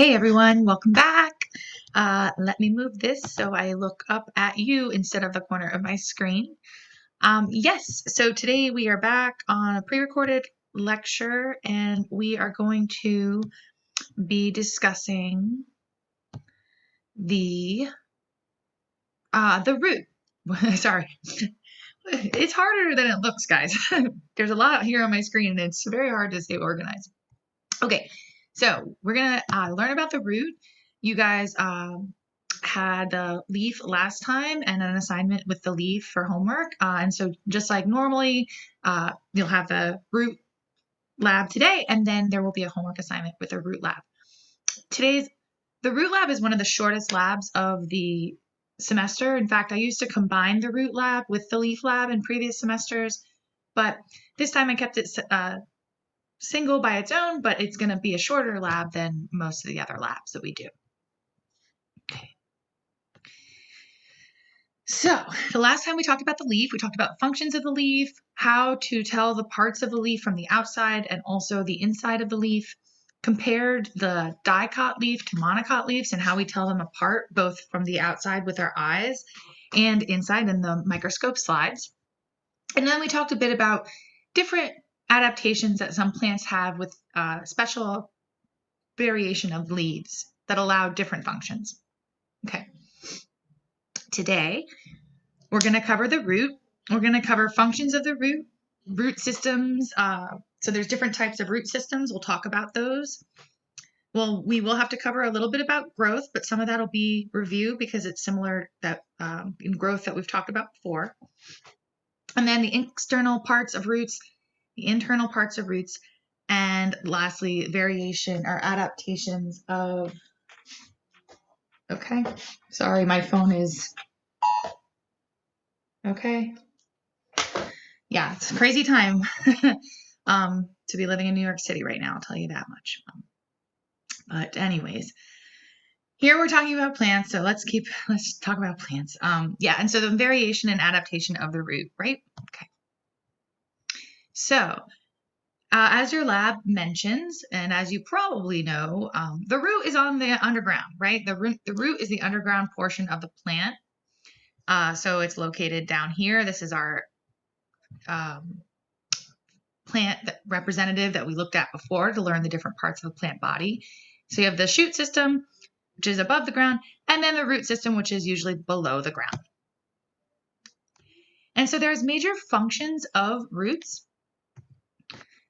Hey everyone, welcome back. Let me move this so I look up at you instead of the corner of my screen. Yes, so today we are back on a pre-recorded lecture and we are going to be discussing the root. Sorry. It's harder than it looks, guys. There's a lot here on my screen and it's very hard to stay organized. Okay, so we're gonna learn about the root. You guys had the leaf last time and an assignment with the leaf for homework. And so just like normally, you'll have the root lab today, and then there will be a homework assignment with a root lab. The root lab is one of the shortest labs of the semester. In fact, I used to combine the root lab with the leaf lab in previous semesters, but this time I kept it single by its own, but it's going to be a shorter lab than most of the other labs that we do. Okay. So the last time we talked about the leaf, we talked about functions of the leaf, how to tell the parts of the leaf from the outside and also the inside of the leaf, compared the dicot leaf to monocot leaves and how we tell them apart both from the outside with our eyes and inside in the microscope slides. And then we talked a bit about different adaptations that some plants have with special variation of leaves that allow different functions. Okay. Today, we're going to cover the root. We're going to cover functions of the root systems. So there's different types of root systems. We'll talk about those. Well, we will have to cover a little bit about growth, but some of that will be review because it's similar that in growth that we've talked about before. And then the external parts of roots, the internal parts of roots, and lastly, variation or adaptations of, okay, sorry, my phone is, okay. Yeah, it's a crazy time to be living in New York City right now, I'll tell you that much. But anyways, here we're talking about plants, so let's talk about plants. Yeah, and so the variation and adaptation of the root, right? Okay. So, as your lab mentions, and as you probably know, the root is on the underground, right? The root is the underground portion of the plant. So it's located down here. This is our plant representative that we looked at before to learn the different parts of the plant body. So you have the shoot system, which is above the ground, and then the root system, which is usually below the ground. And so there's major functions of roots.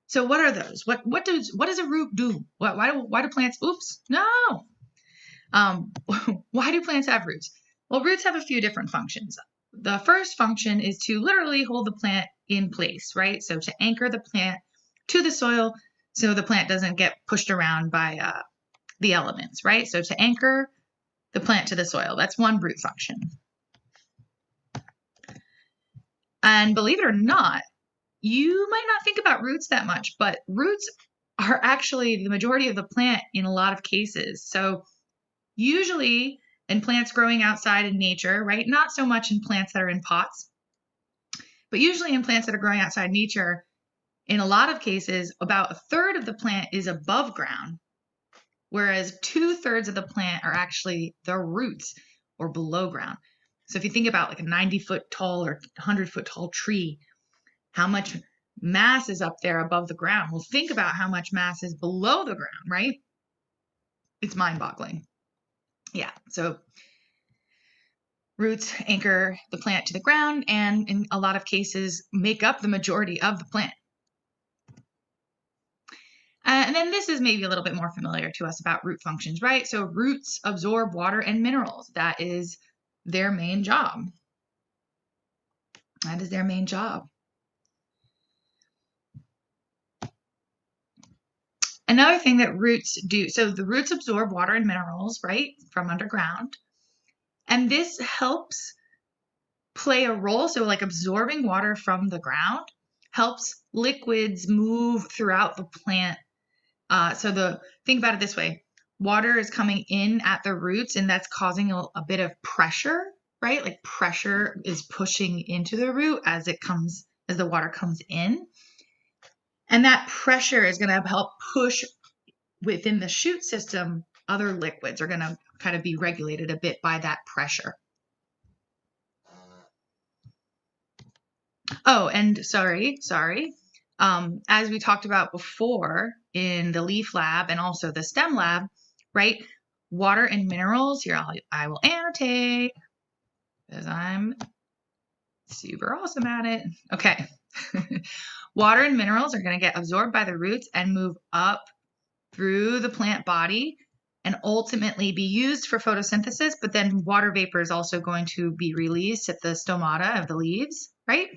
So what are those? What does a root do? Why do plants? Oops, no. Why do plants have roots? Well, roots have a few different functions. The first function is to literally hold the plant in place, right? So to anchor the plant to the soil so the plant doesn't get pushed around by the elements, right? So to anchor the plant to the soil, that's one root function. And believe it or not, you might not think about roots that much, but roots are actually the majority of the plant in a lot of cases. So usually in plants growing outside in nature, right? Not so much in plants that are in pots, but usually in plants that are growing outside in nature, in a lot of cases, about a third of the plant is above ground, whereas 2/3 of the plant are actually the roots or below ground. So if you think about like a 90-foot tall or 100-foot tall tree, how much mass is up there above the ground? Well, think about how much mass is below the ground, right? It's mind-boggling. Yeah, so roots anchor the plant to the ground and in a lot of cases make up the majority of the plant. And then this is maybe a little bit more familiar to us about root functions, right? So roots absorb water and minerals. That is their main job. That is their main job. Another thing that roots do, so the roots absorb water and minerals, right, from underground. And this helps play a role. So like absorbing water from the ground helps liquids move throughout the plant. Think about it this way. Water is coming in at the roots and that's causing a bit of pressure, right? Like pressure is pushing into the root as the water comes in. And that pressure is going to help push within the shoot system other liquids are going to kind of be regulated a bit by that pressure. Oh, and sorry. As we talked about before in the leaf lab and also the stem lab, right? Water and minerals, here I will annotate because I'm super awesome at it. Okay. Water and minerals are going to get absorbed by the roots and move up through the plant body and ultimately be used for photosynthesis, but then water vapor is also going to be released at the stomata of the leaves, right?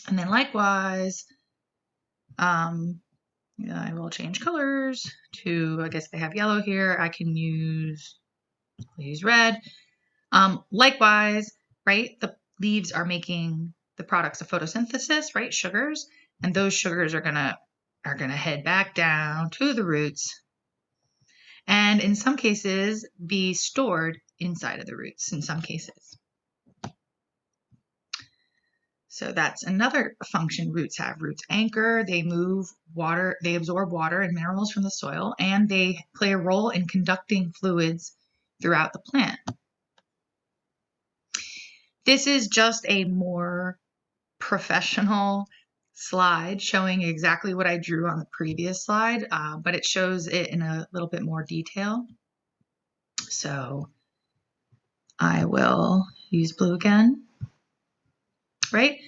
And then likewise, I will change colors to, I guess they have yellow here. I can use red. Likewise, right, the leaves are making the products of photosynthesis, right, sugars, and those sugars are gonna head back down to the roots, and in some cases be stored inside of the roots. In some cases, so that's another function roots have. Roots anchor, they move water, they absorb water and minerals from the soil, and they play a role in conducting fluids throughout the plant. This is just a more professional slide showing exactly what I drew on the previous slide, but it shows it in a little bit more detail. So I will use blue again, right?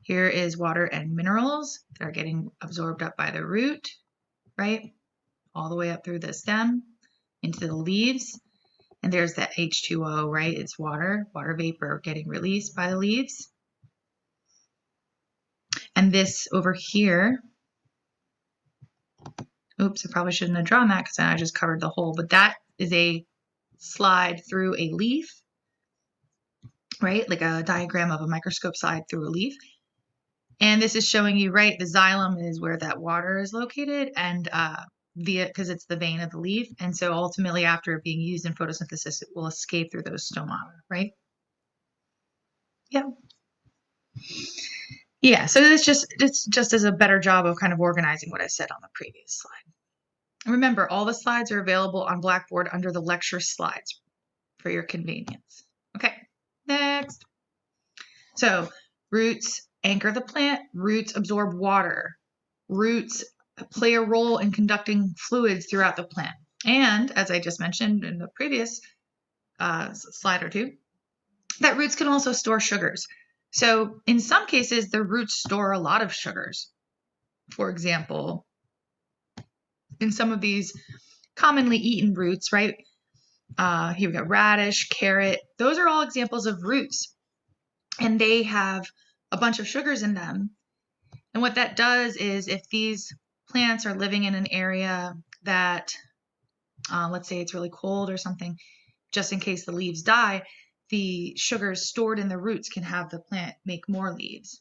Here is water and minerals that are getting absorbed up by the root, right? All the way up through the stem into the leaves. And there's that H2O, right? It's water vapor getting released by the leaves. And this over here, oops, I probably shouldn't have drawn that because I just covered the hole, but that is a slide through a leaf, right? Like a diagram of a microscope slide through a leaf. And this is showing you, right, the xylem is where that water is located, and because it's the vein of the leaf. And so ultimately after being used in photosynthesis, it will escape through those stomata, right? Yep. Yeah, so it's just as a better job of kind of organizing what I said on the previous slide. Remember, all the slides are available on Blackboard under the lecture slides for your convenience. Okay, next. So roots anchor the plant, roots absorb water, roots play a role in conducting fluids throughout the plant. And as I just mentioned in the previous slide or two, that roots can also store sugars. So in some cases, the roots store a lot of sugars. For example, in some of these commonly eaten roots, right? Here we got radish, carrot. Those are all examples of roots. And they have a bunch of sugars in them. And what that does is if these plants are living in an area that, let's say it's really cold or something, just in case the leaves die, the sugars stored in the roots can have the plant make more leaves.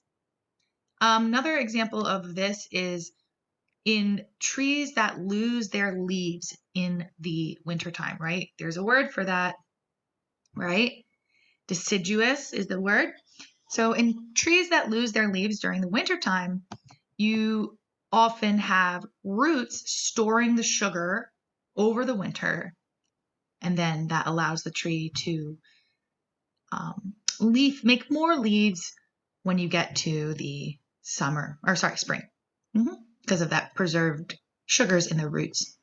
Another example of this is in trees that lose their leaves in the wintertime, right? There's a word for that, right? Deciduous is the word. So in trees that lose their leaves during the wintertime, you often have roots storing the sugar over the winter, and then that allows the tree to make more leaves when you get to the spring, because of that preserved sugars in the roots.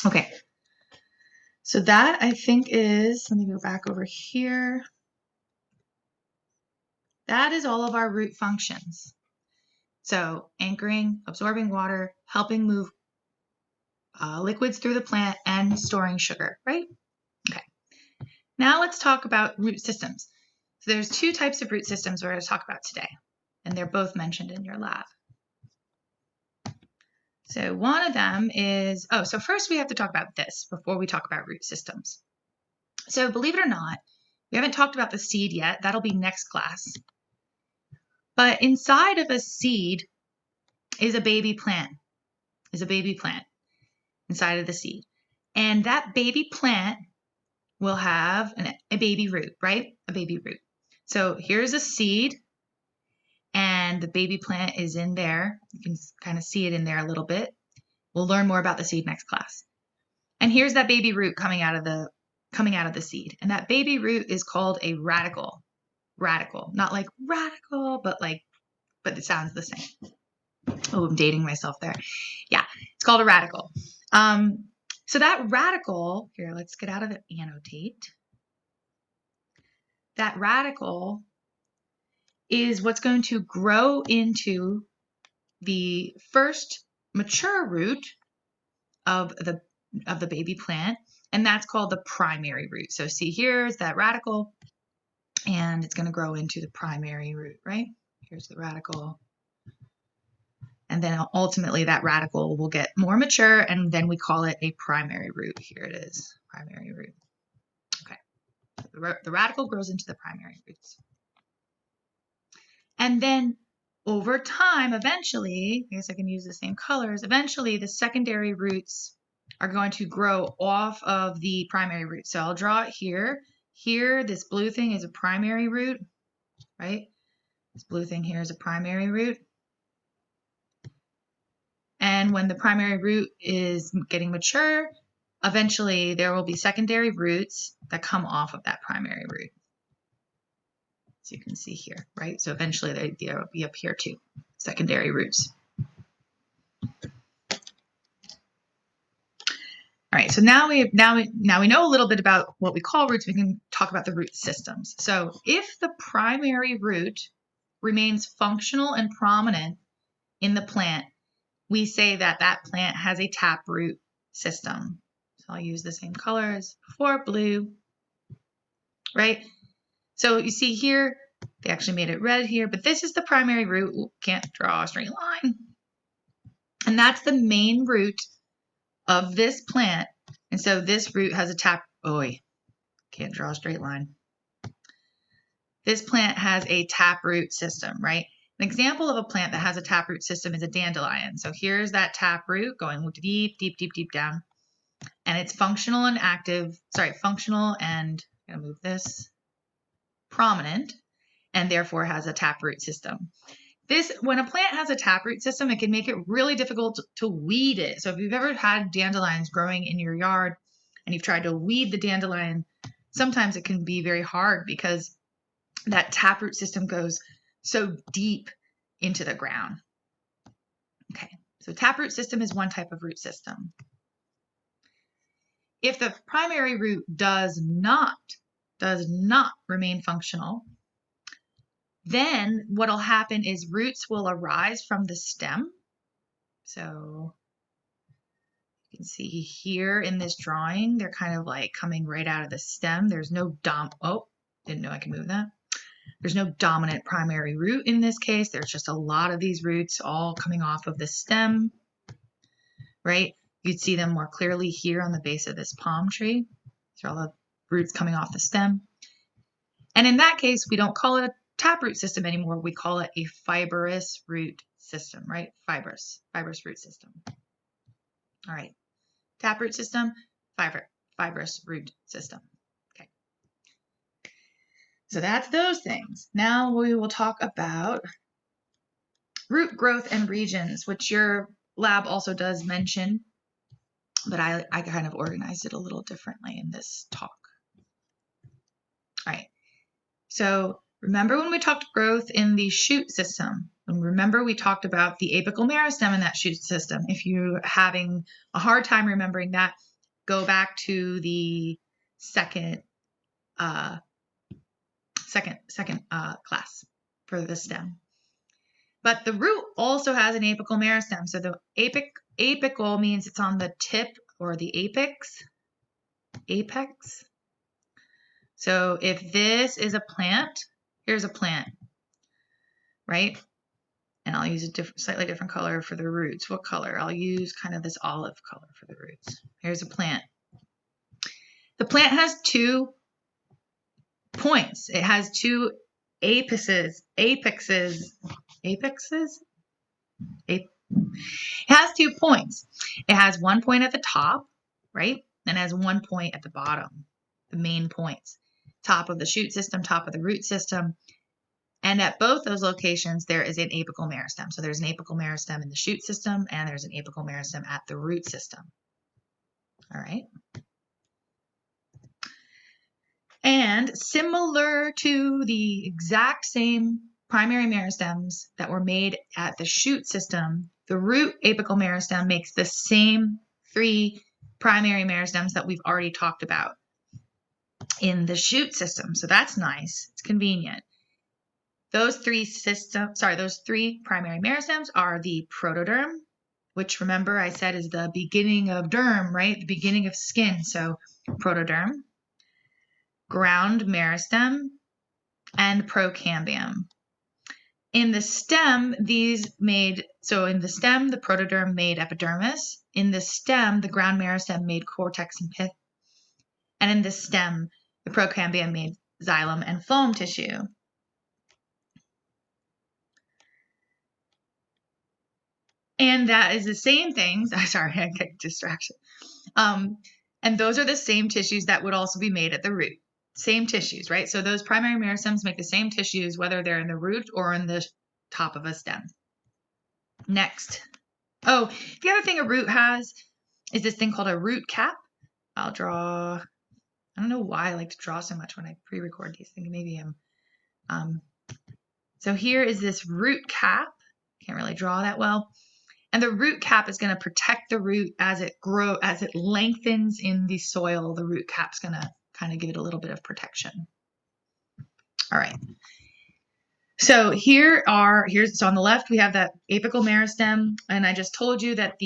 Okay, so that I think is, let me go back over here. That is all of our root functions. So anchoring, absorbing water, helping move liquids through the plant, and storing sugar, right? Okay. Now let's talk about root systems. So there's two types of root systems we're going to talk about today, and they're both mentioned in your lab. So one of them is, so first we have to talk about this before we talk about root systems. So believe it or not, we haven't talked about the seed yet. That'll be next class. But inside of a seed is a baby plant, inside of the seed. And that baby plant will have a baby root, right? A baby root. So here's a seed, and the baby plant is in there. You can kind of see it in there a little bit. We'll learn more about the seed next class. And here's that baby root coming out of the seed. And that baby root is called a radicle. Radicle. Not like radical, but it sounds the same. Oh, I'm dating myself there. Yeah, it's called a radicle. So that radicle, here, let's get out of the annotate. That radicle is what's going to grow into the first mature root of the baby plant, and that's called the primary root. So see, here's that radicle, and it's going to grow into the primary root, right? Here's the radicle. And then ultimately that radicle will get more mature, and then we call it a primary root. Here it is, primary root. Okay, the radicle grows into the primary roots. And then over time, eventually, I guess I can use the same colors, eventually the secondary roots are going to grow off of the primary root. So I'll draw it here. Here, this blue thing is a primary root, right? This blue thing here is a primary root. And when the primary root is getting mature, eventually there will be secondary roots that come off of that primary root. So you can see here, right? So eventually they'll be up here too, secondary roots. All right, so now we know a little bit about what we call roots. We can talk about the root systems. So if the primary root remains functional and prominent in the plant, we say that that plant has a taproot system. So I'll use the same color as before, blue, right? So you see here, they actually made it red here, but this is the primary root. Ooh, can't draw a straight line. And that's the main root of this plant. And so this root has a can't draw a straight line. This plant has a taproot system, right? An example of a plant that has a taproot system is a dandelion. So here's that taproot going deep, deep, deep, deep down. And it's functional and I'm gonna move this, prominent, and therefore has a taproot system. When a plant has a taproot system, it can make it really difficult to weed it. So if you've ever had dandelions growing in your yard and you've tried to weed the dandelion, sometimes it can be very hard because that taproot system goes so deep into the ground. Okay, so taproot system is one type of root system. If the primary root does not remain functional, then what'll happen is roots will arise from the stem. So you can see here in this drawing, they're kind of like coming right out of the stem. There's no didn't know I could move that. There's no dominant primary root in this case. There's just a lot of these roots all coming off of the stem, right? You'd see them more clearly here on the base of this palm tree. These are all the roots coming off the stem. And in that case, we don't call it a taproot system anymore. We call it a fibrous root system, right? Fibrous root system. All right, taproot system, fibrous root system. Okay. So that's those things. Now we will talk about root growth and regions, which your lab also does mention, but I kind of organized it a little differently in this talk. All right. So remember when we talked growth in the shoot system? And remember we talked about the apical meristem in that shoot system. If you're having a hard time remembering that, go back to the second class for the stem. But the root also has an apical meristem. So the apical means it's on the tip or the apex. So if this is a plant, here's a plant, right? And I'll use a slightly different color for the roots. What color? I'll use kind of this olive color for the roots. Here's a plant. The plant has 2 points. It has 2 apexes. It has 2 points. It has 1 point at the top, right? And it has 1 point at the bottom, the main points. Top of the shoot system, top of the root system. And at both those locations, there is an apical meristem. So there's an apical meristem in the shoot system, and there's an apical meristem at the root system. All right. And similar to the exact same primary meristems that were made at the shoot system, the root apical meristem makes the same 3 primary meristems that we've already talked about in the shoot system. So that's nice. It's convenient. Those 3 primary meristems are the protoderm, which remember I said is the beginning of derm, right? The beginning of skin. So protoderm, ground meristem, and procambium. In the stem, the protoderm made epidermis. In the stem, the ground meristem made cortex and pith. And in the stem, the procambium made xylem and phloem tissue. And that is the same things. Sorry, I get distraction. And those are the same tissues that would also be made at the root. Same tissues, right? So those primary meristems make the same tissues, whether they're in the root or in the top of a stem. Next. Oh, the other thing a root has is this thing called a root cap. I'll draw. I don't know why I like to draw so much when I pre-record these things. Maybe I'm. So here is this root cap. Can't really draw that well. And the root cap is going to protect the root as it lengthens in the soil. The root cap's going to kind of give it a little bit of protection. All right. So so on the left, we have that apical meristem. And I just told you that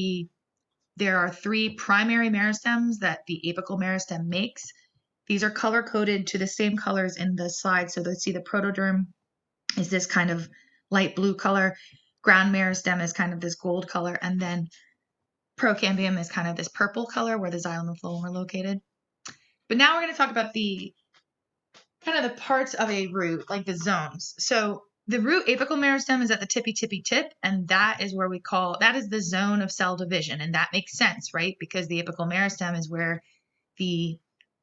there are 3 primary meristems that the apical meristem makes. These are color-coded to the same colors in the slide. So let's see, the protoderm is this kind of light blue color. Ground meristem is kind of this gold color. And then procambium is kind of this purple color where the xylem and phloem are located. But now we're going to talk about the parts of a root, like the zones. So the root apical meristem is at the tippy tip, and that is the zone of cell division. And that makes sense, right? Because the apical meristem is where the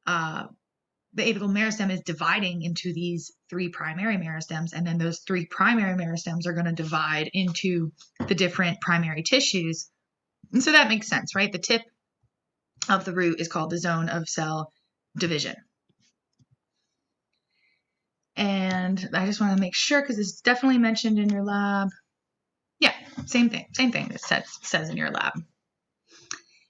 apical meristem is dividing into these 3 primary meristems, and then those 3 primary meristems are going to divide into the different primary tissues. And so that makes sense, right? The tip of the root is called the zone of cell division. And I just want to make sure, because it's definitely mentioned in your lab. Yeah, same thing that says in your lab.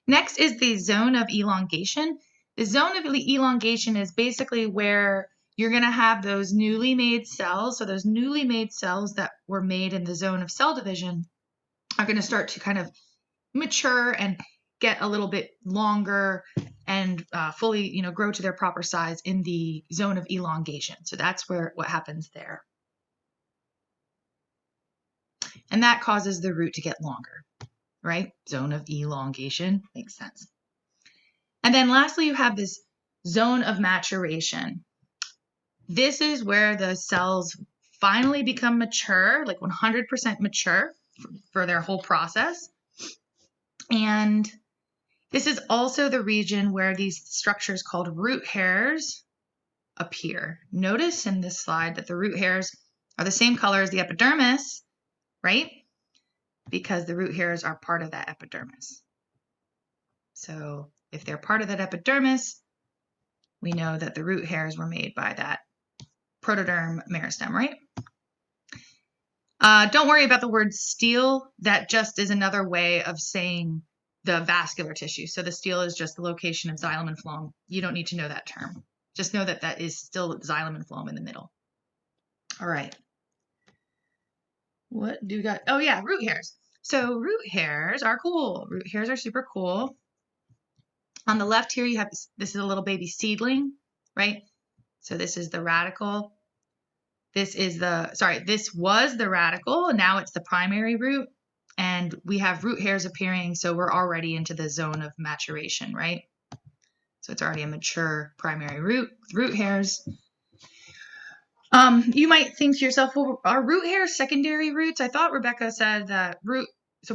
Next is the zone of elongation. The zone of elongation is basically where you're going to have those newly made cells. So those newly made cells that were made in the zone of cell division are going to start to kind of mature and get a little bit longer and fully, grow to their proper size in the zone of elongation. So that's what happens there. And that causes the root to get longer, right? Zone of elongation makes sense. And then lastly, you have this zone of maturation. This is where the cells finally become mature, like 100% mature for their whole process. And this is also the region where these structures called root hairs appear. Notice in this slide that the root hairs are the same color as the epidermis, right? Because the root hairs are part of that epidermis. So if they're part of that epidermis, we know that the root hairs were made by that protoderm meristem, right? Don't worry about the word stele. That just is another way of saying the vascular tissue. So the stele is just the location of xylem and phloem. You don't need to know that term. Just know that that is still xylem and phloem in the middle. All right. What do we got? Oh yeah, root hairs. So root hairs are cool. Root hairs are super cool. On the left here, you have this is a little baby seedling, right? So this is the radicle. This was the radical, and now it's the primary root. And we have root hairs appearing, so we're already into the zone of maturation, right? So it's already a mature primary root with root hairs. You might think to yourself, well, are root hairs secondary roots? I thought Rebecca said that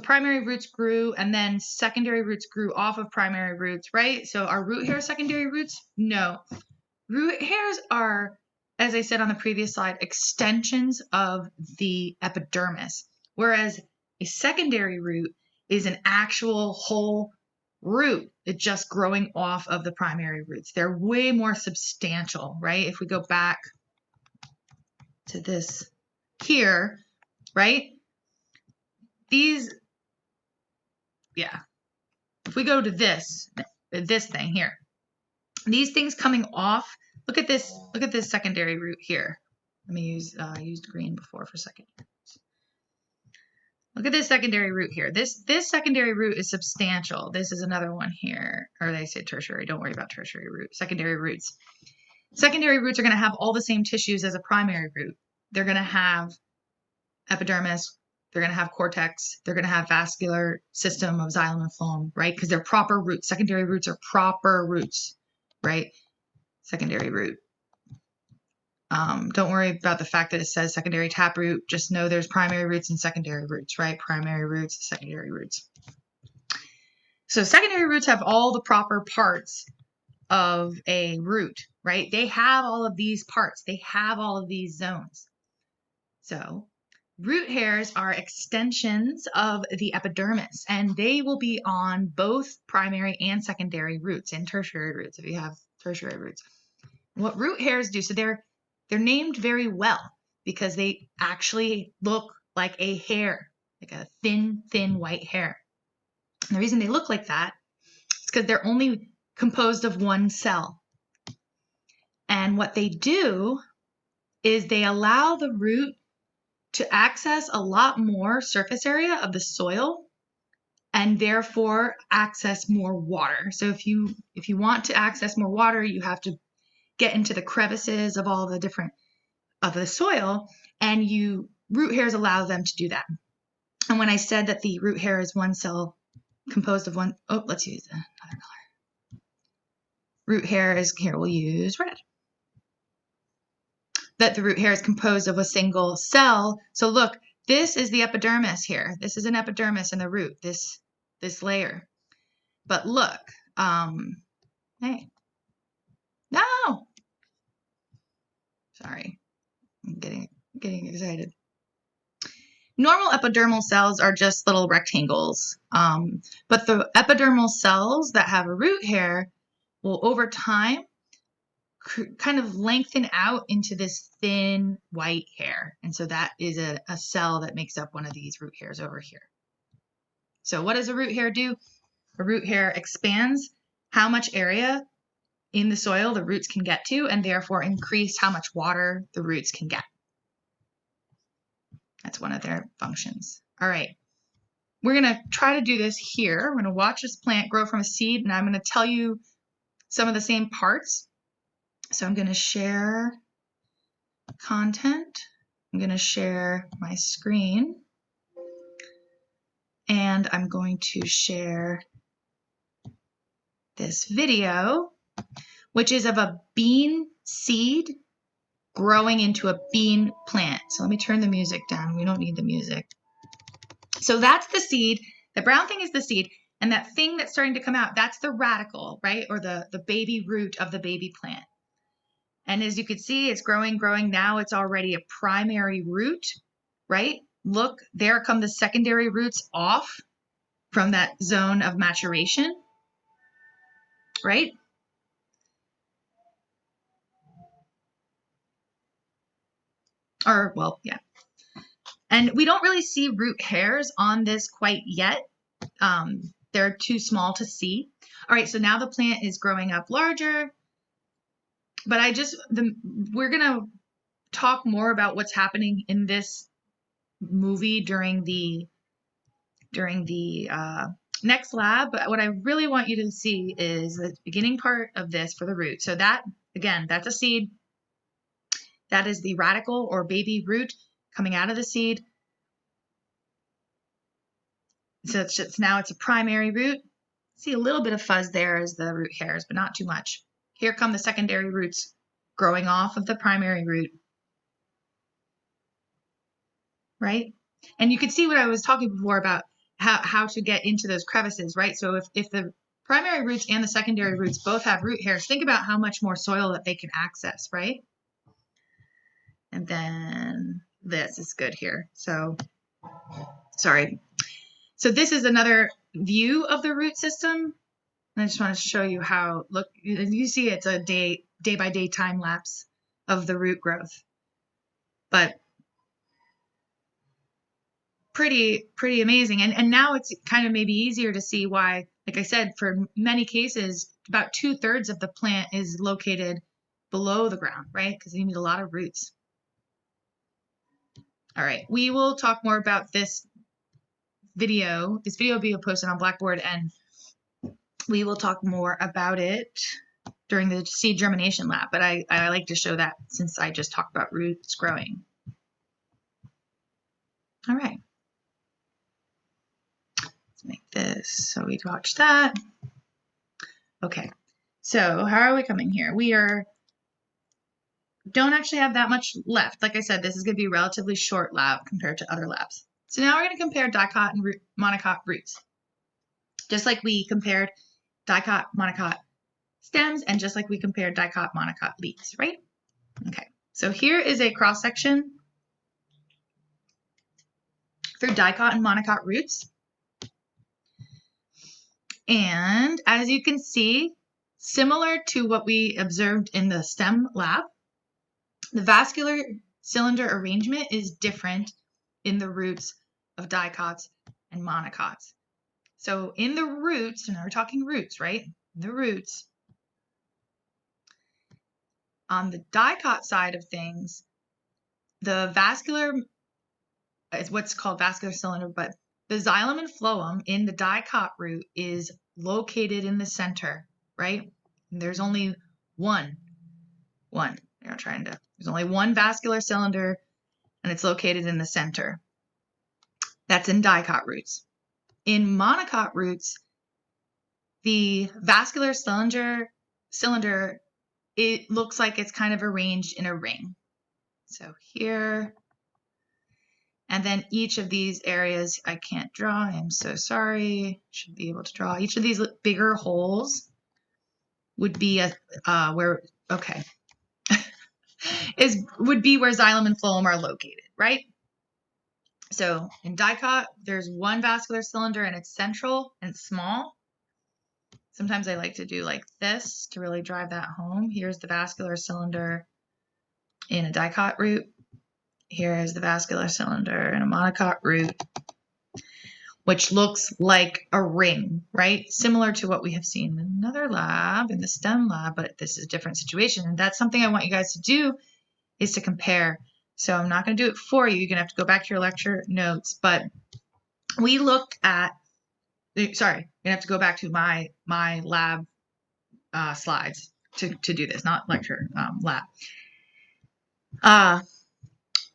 primary roots grew and then secondary roots grew off of primary roots, right? So are root hairs secondary roots? No. Root hairs are, as I said on the previous slide, extensions of the epidermis, whereas a secondary root is an actual whole root is just growing off of the primary roots. They're way more substantial, right? If we go back to this here, right? These, yeah. If we go to this thing here, these things coming off, look at this secondary root here. Let me use, I used green before for a second. Look at this secondary root here. This secondary root is substantial. This is another one here, or they say tertiary. Don't worry about tertiary root. Secondary roots. Secondary roots are going to have all the same tissues as a primary root. They're going to have epidermis. They're going to have cortex. They're going to have vascular system of xylem and phloem, right? Because they're proper roots. Secondary roots are proper roots, right? Secondary root. Don't worry about the fact that it says secondary taproot. Just know there's primary roots and secondary roots, right? Primary roots, secondary roots. So secondary roots have all the proper parts of a root, right? They have all of these parts. They have all of these zones. So root hairs are extensions of the epidermis, and they will be on both primary and secondary roots and tertiary roots if you have tertiary roots. What root hairs do, so they're named very well because they actually look like a hair, like a thin white hair. And the reason they look like that is because they're only composed of one cell. And what they do is they allow the root to access a lot more surface area of the soil and therefore access more water. So if you want to access more water, you have to get into the crevices of all the different of the soil, and root hairs allow them to do that. And when I said that the root hair is one cell composed of one, let's use another color. Root hair is, here we'll use red. That the root hair is composed of a single cell. So look, this is the epidermis here. This is an epidermis in the root, this layer. But look, hey, no, sorry, I'm getting excited. Normal epidermal cells are just little rectangles, but the epidermal cells that have a root hair will over time kind of lengthen out into this thin white hair. And so that is a cell that makes up one of these root hairs over here. So what does a root hair do? A root hair expands how much area in the soil the roots can get to, and therefore increase how much water the roots can get. That's one of their functions. All right. We're going to try to do this here. We're going to watch this plant grow from a seed, and I'm going to tell you some of the same parts. So I'm going to share content. I'm going to share my screen. And I'm going to share this video, which is of a bean seed growing into a bean plant. So let me turn the music down. We don't need the music. So that's the seed. The brown thing is the seed. And that thing that's starting to come out, that's the radicle, right? Or the baby root of the baby plant. And as you can see, it's growing. Now it's already a primary root, right? Look, there come the secondary roots off from that zone of maturation, right? Or, well, yeah. And we don't really see root hairs on this quite yet. They're too small to see. All right, so now the plant is growing up larger. But we're going to talk more about what's happening in this movie during the next lab. But what I really want you to see is the beginning part of this for the root. So that, again, that's a seed. That is the radicle or baby root coming out of the seed. So now it's a primary root. See a little bit of fuzz there as the root hairs, but not too much. Here come the secondary roots growing off of the primary root. Right? And you can see what I was talking before about how to get into those crevices, right? So if the primary roots and the secondary roots both have root hairs, think about how much more soil that they can access, right? And then this is good here. So, sorry. So this is another view of the root system. And I just want to show you how, look, you see it's a day by day time lapse of the root growth. But pretty amazing. And now it's kind of maybe easier to see why, like I said, for many cases, about 2/3 of the plant is located below the ground, right? Because you need a lot of roots. All right, we will talk more about this video. This video will be posted on Blackboard, and we will talk more about it during the seed germination lab. But I like to show that since I just talked about roots growing. All right. Let's make this so we watch that. Okay. So how are we coming here? We don't actually have that much left. Like I said, this is going to be a relatively short lab compared to other labs. So now we're going to compare dicot and monocot roots. Just like we compared dicot, monocot stems, and just like we compared dicot, monocot leaves, right? Okay, so here is a cross-section for dicot and monocot roots. And as you can see, similar to what we observed in the stem lab, the vascular cylinder arrangement is different in the roots of dicots and monocots. So in the roots, and now we're talking roots, right? The roots, on the dicot side of things, the vascular is what's called vascular cylinder, but the xylem and phloem in the dicot root is located in the center, right? And there's only one. There's only one vascular cylinder, and it's located in the center. That's in dicot roots. In monocot roots, the vascular cylinder, it looks like it's kind of arranged in a ring. So here, and then each of these areas I can't draw. I'm so sorry. Should be able to draw. Each of these bigger holes would be would be where xylem and phloem are located, right? So in dicot, there's one vascular cylinder and it's central and it's small. Sometimes I like to do like this to really drive that home. Here's the vascular cylinder in a dicot root. Here is the vascular cylinder in a monocot root, which looks like a ring, right? Similar to what we have seen in another lab, in the STEM lab, but this is a different situation. And that's something I want you guys to do, is to compare. So I'm not going to do it for you. You're going to have to go back to your lecture notes. But we looked at, sorry, you're going to have to go back to my lab slides to do this, not lecture, lab.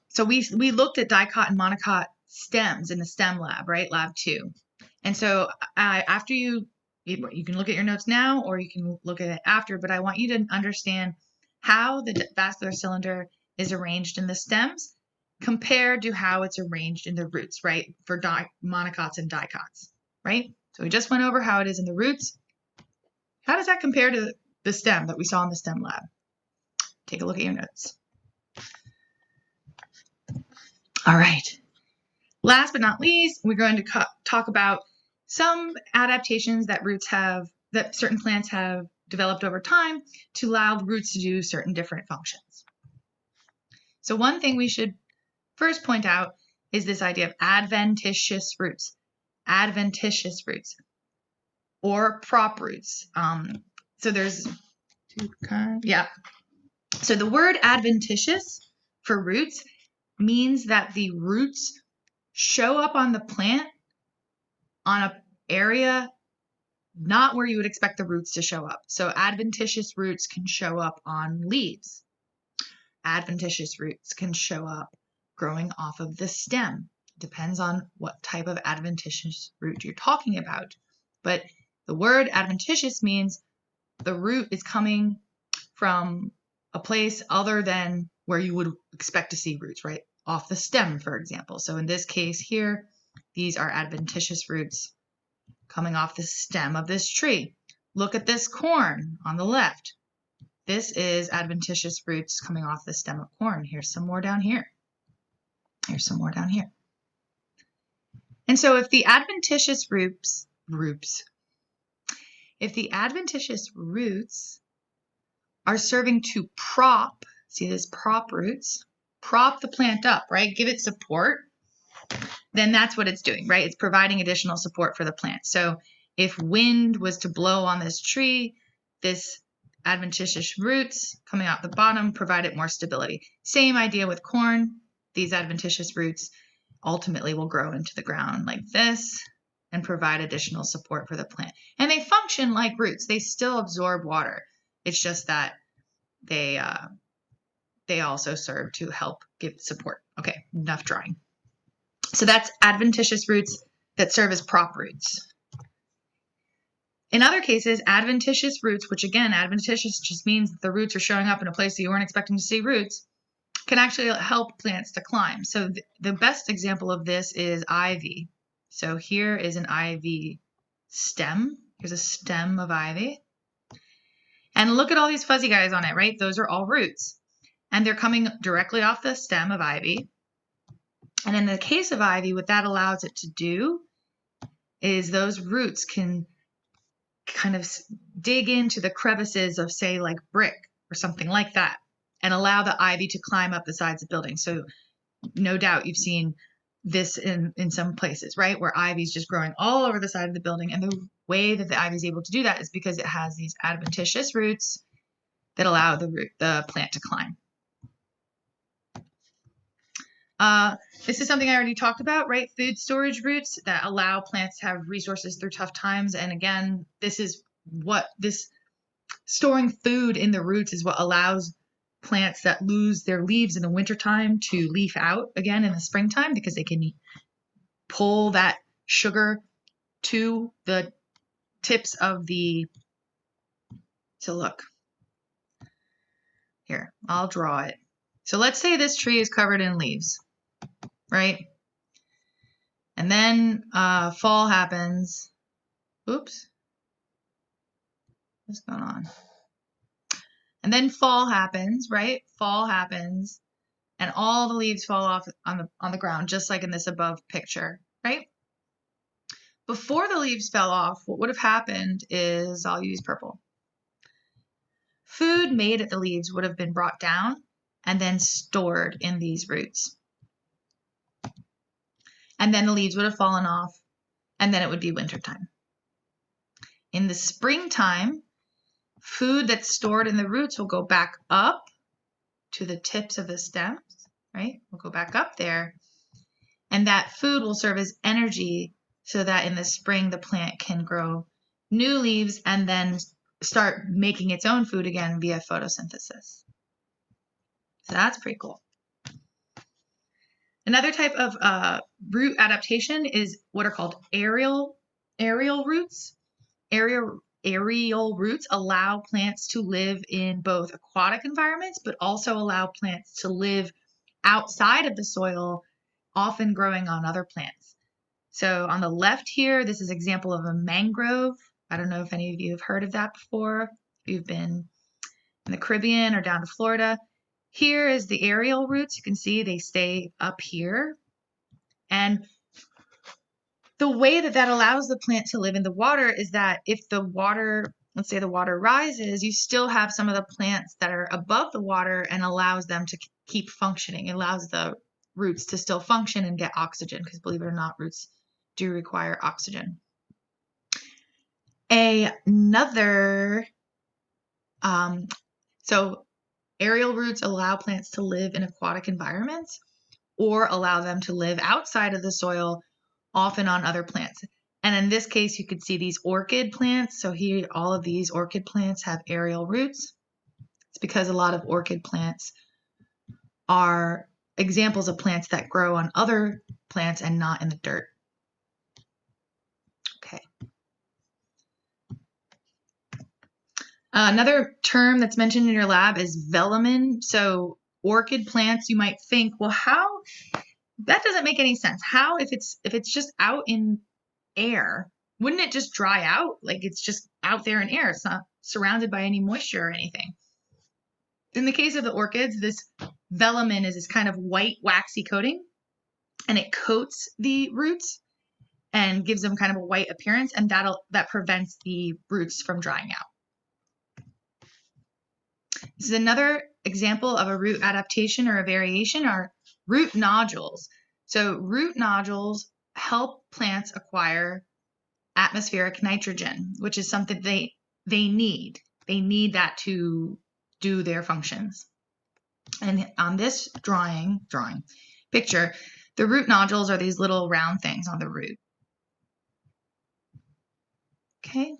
So we looked at dicot and monocot stems in the STEM lab, right? Lab 2. And so after you can look at your notes now or you can look at it after, but I want you to understand how the vascular cylinder is arranged in the stems compared to how it's arranged in the roots, right? For monocots and dicots, right? So we just went over how it is in the roots. How does that compare to the stem that we saw in the STEM lab? Take a look at your notes. All right. Last but not least, we're going to talk about some adaptations that certain plants have developed over time to allow the roots to do certain different functions. So one thing we should first point out is this idea of adventitious roots. Adventitious roots or prop roots. So there's two kinds. Yeah. So the word adventitious for roots means that the roots show up on the plant on an area not where you would expect the roots to show up. So adventitious roots can show up on leaves. Adventitious roots can show up growing off of the stem. Depends on what type of adventitious root you're talking about. But the word adventitious means the root is coming from a place other than where you would expect to see roots, right? Off the stem, for example. So in this case here, these are adventitious roots coming off the stem of this tree. Look at this corn on the left. This is adventitious roots coming off the stem of corn. Here's some more down here. Here's some more down here. And so if the adventitious roots, if the adventitious roots are serving to prop, see this prop roots, prop the plant up, right? Give it support, then that's what it's doing, right? It's providing additional support for the plant. So if wind was to blow on this tree, this adventitious roots coming out the bottom provide it more stability. Same idea with corn. These adventitious roots ultimately will grow into the ground like this and provide additional support for the plant. And they function like roots. They still absorb water. It's just that they also serve to help give support. Okay, enough drawing. So that's adventitious roots that serve as prop roots. In other cases, adventitious roots, which again, adventitious just means that the roots are showing up in a place that you weren't expecting to see roots, can actually help plants to climb. So the best example of this is ivy. So here is an ivy stem. Here's a stem of ivy. And look at all these fuzzy guys on it, right? Those are all roots. And they're coming directly off the stem of ivy. And in the case of ivy, what that allows it to do is those roots can kind of dig into the crevices of, say, like brick or something like that, and allow the ivy to climb up the sides of buildings. So no doubt you've seen this in some places, right? Where ivy's just growing all over the side of the building. And the way that the ivy is able to do that is because it has these adventitious roots that allow the plant to climb. This is something I already talked about, right? Food storage roots that allow plants to have resources through tough times. And again, this storing food in the roots is what allows plants that lose their leaves in the wintertime to leaf out again in the springtime, because they can pull that sugar to the tips of so look, here, I'll draw it. So let's say this tree is covered in leaves, right? And then fall happens. Oops. What's going on? And then fall happens, right? Fall happens, and all the leaves fall off on the ground, just like in this above picture, right? Before the leaves fell off, what would have happened is, I'll use purple. Food made at the leaves would have been brought down and then stored in these roots. And then the leaves would have fallen off, and then it would be wintertime. In the springtime, food that's stored in the roots will go back up to the tips of the stems, right? We'll go back up there. And that food will serve as energy so that in the spring the plant can grow new leaves and then start making its own food again via photosynthesis. So that's pretty cool. Another type of root adaptation is what are called aerial roots. Aerial roots allow plants to live in both aquatic environments, but also allow plants to live outside of the soil, often growing on other plants. So on the left here, this is an example of a mangrove. I don't know if any of you have heard of that before. If you've been in the Caribbean or down to Florida. Here is the aerial roots. You can see they stay up here. And the way that allows the plant to live in the water is that if the water, let's say the water rises, you still have some of the plants that are above the water and allows them to keep functioning. It allows the roots to still function and get oxygen, because believe it or not, roots do require oxygen. So aerial roots allow plants to live in aquatic environments or allow them to live outside of the soil, often on other plants. And in this case, you could see these orchid plants. So here, all of these orchid plants have aerial roots. It's because a lot of orchid plants are examples of plants that grow on other plants and not in the dirt. Okay. Another term that's mentioned in your lab is velamen. So orchid plants, you might think, well, how? That doesn't make any sense. How, if it's just out in air, wouldn't it just dry out? Like, it's just out there in air. It's not surrounded by any moisture or anything. In the case of the orchids, this velamen is this kind of white waxy coating, and it coats the roots. and gives them kind of a white appearance, and that prevents the roots from drying out. This is another example of a root adaptation or a variation are root nodules. So root nodules help plants acquire atmospheric nitrogen, which is something they need. They need that to do their functions. And on this picture, the root nodules are these little round things on the root. Okay.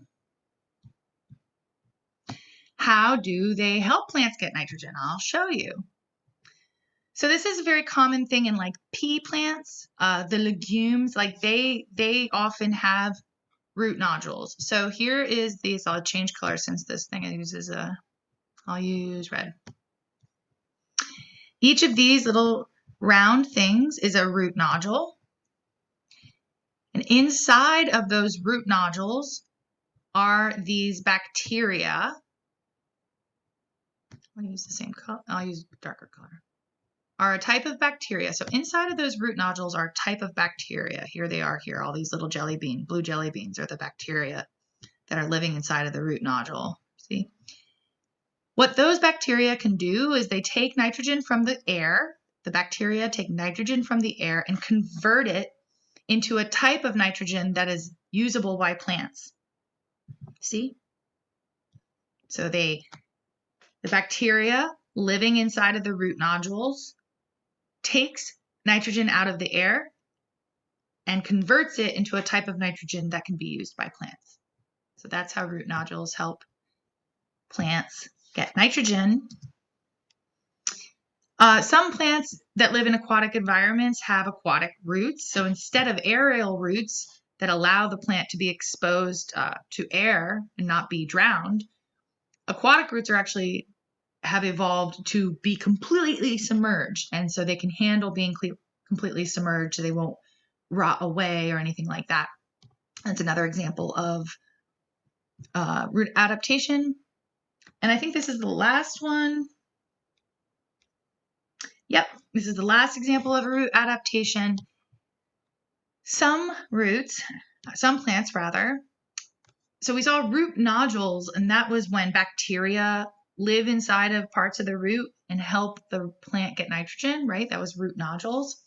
How do they help plants get nitrogen? I'll show you. So this is a very common thing in like pea plants, the legumes, like they often have root nodules. So here is these, I'll change color since this thing uses I'll use red. Each of these little round things is a root nodule. And inside of those root nodules are these bacteria. I'll use the same color. I'll use darker color. Are a type of bacteria. So inside of those root nodules are a type of bacteria. Here they are here. All these little jelly beans, blue jelly beans are the bacteria that are living inside of the root nodule. See? What those bacteria can do is they take nitrogen from the air. The bacteria take nitrogen from the air and convert it into a type of nitrogen that is usable by plants. See? So the bacteria living inside of the root nodules takes nitrogen out of the air and converts it into a type of nitrogen that can be used by plants. So that's how root nodules help plants get nitrogen. Some plants that live in aquatic environments have aquatic roots. So instead of aerial roots that allow the plant to be exposed to air and not be drowned, aquatic roots have evolved to be completely submerged. And so they can handle being completely submerged. So they won't rot away or anything like that. That's another example of root adaptation. And I think this is the last one. Yep, this is the last example of a root adaptation. Some plants rather. So we saw root nodules, and that was when bacteria live inside of parts of the root and help the plant get nitrogen, right? That was root nodules.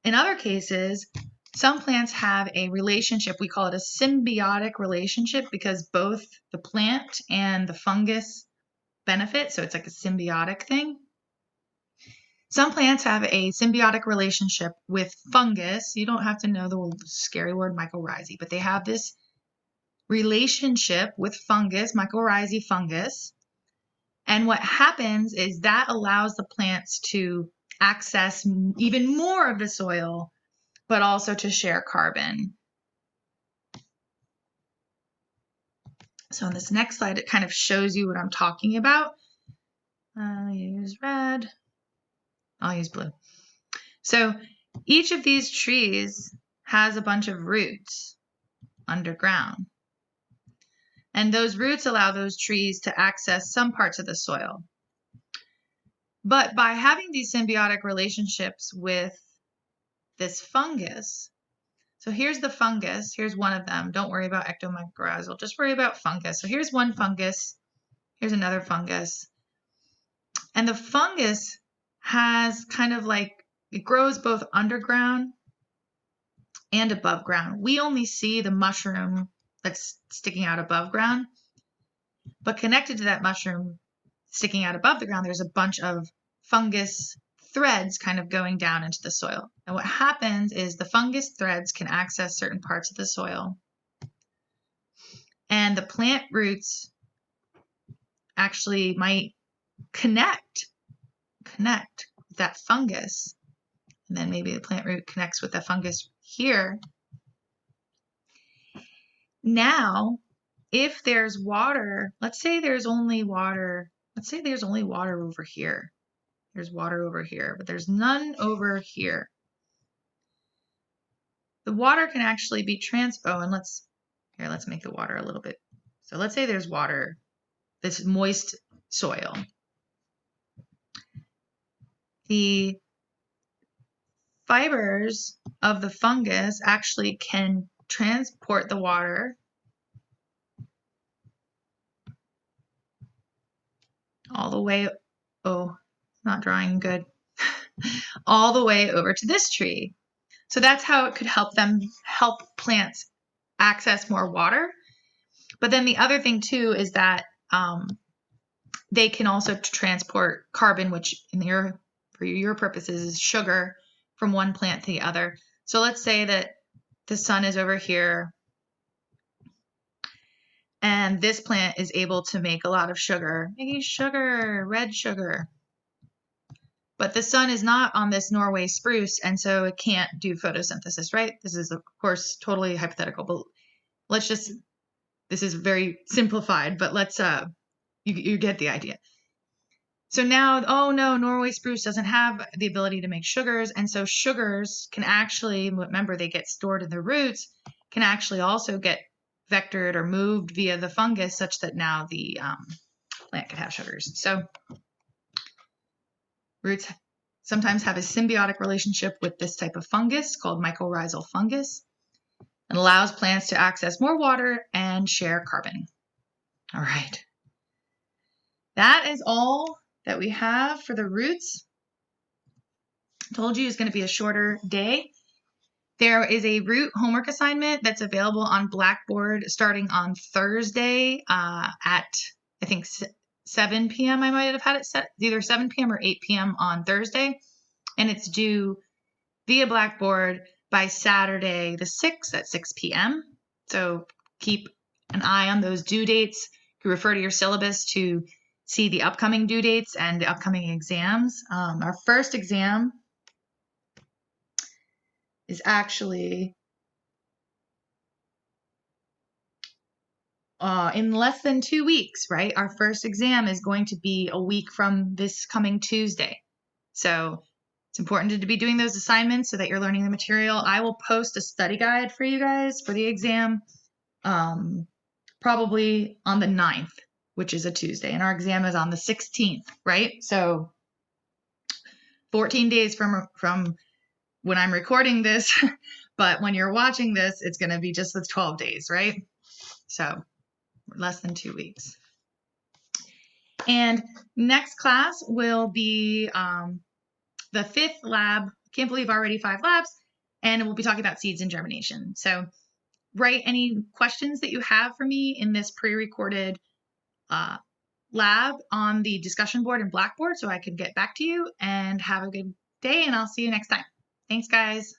In other cases, some plants have a relationship, we call it a symbiotic relationship because both the plant and the fungus benefit, so it's like a symbiotic thing. Some plants have a symbiotic relationship with fungus. You don't have to know the scary word mycorrhizae, but they have this relationship with fungus, mycorrhizae fungus. And what happens is that allows the plants to access even more of the soil, but also to share carbon. So on this next slide, it kind of shows you what I'm talking about. I'll use red. I'll use blue. So each of these trees has a bunch of roots underground. And those roots allow those trees to access some parts of the soil. But by having these symbiotic relationships with this fungus, so here's the fungus, here's one of them. Don't worry about ectomycorrhizal, just worry about fungus. So here's one fungus, here's another fungus. And the fungus has kind of like, it grows both underground and above ground. We only see the mushroom that's sticking out above ground, but connected to that mushroom sticking out above the ground, there's a bunch of fungus threads kind of going down into the soil. And what happens is the fungus threads can access certain parts of the soil. And the plant roots actually might connect with that fungus. And then maybe the plant root connects with the fungus here. Now, if there's water, let's say there's only water over here. There's water over here, but there's none over here. The water can actually be and let's make the water a little bit. So let's say there's water, this moist soil. The fibers of the fungus actually can transport the water all the way, oh, not drawing good, all the way over to this tree. So that's how it could help plants access more water. But then the other thing too is that they can also transport carbon, which for your purposes is sugar, from one plant to the other. So let's say that the sun is over here and this plant is able to make a lot of sugar, making sugar, red sugar. But the sun is not on this Norway spruce, and so it can't do photosynthesis, right? This is, of course, totally hypothetical, but this is very simplified, but you get the idea. So now, oh no, Norway spruce doesn't have the ability to make sugars, and so sugars can actually, remember, they get stored in the roots, can actually also get vectored or moved via the fungus such that now the plant can have sugars. So roots sometimes have a symbiotic relationship with this type of fungus called mycorrhizal fungus and allows plants to access more water and share carbon. All right. That is all that we have for the roots. I told you it's going to be a shorter day. There is a root homework assignment that's available on Blackboard starting on Thursday at, I think, 7 p.m. I might have had it set, either 7 p.m. or 8 p.m. on Thursday. And it's due via Blackboard by Saturday the 6th at 6 p.m. So keep an eye on those due dates. You can refer to your syllabus to see the upcoming due dates and the upcoming exams. Our first exam is actually in less than 2 weeks, right? Our first exam is going to be a week from this coming Tuesday. So it's important to be doing those assignments so that you're learning the material. I will post a study guide for you guys for the exam probably on the 9th, which is a Tuesday. And our exam is on the 16th, right? So 14 days from when I'm recording this, but when you're watching this, it's going to be just the 12 days, right? So less than 2 weeks. And next class will be the 5th lab. Can't believe already 5 labs. And we'll be talking about seeds and germination. So write any questions that you have for me in this pre-recorded lab on the discussion board in Blackboard so I can get back to you, and have a good day, and I'll see you next time. Thanks, guys.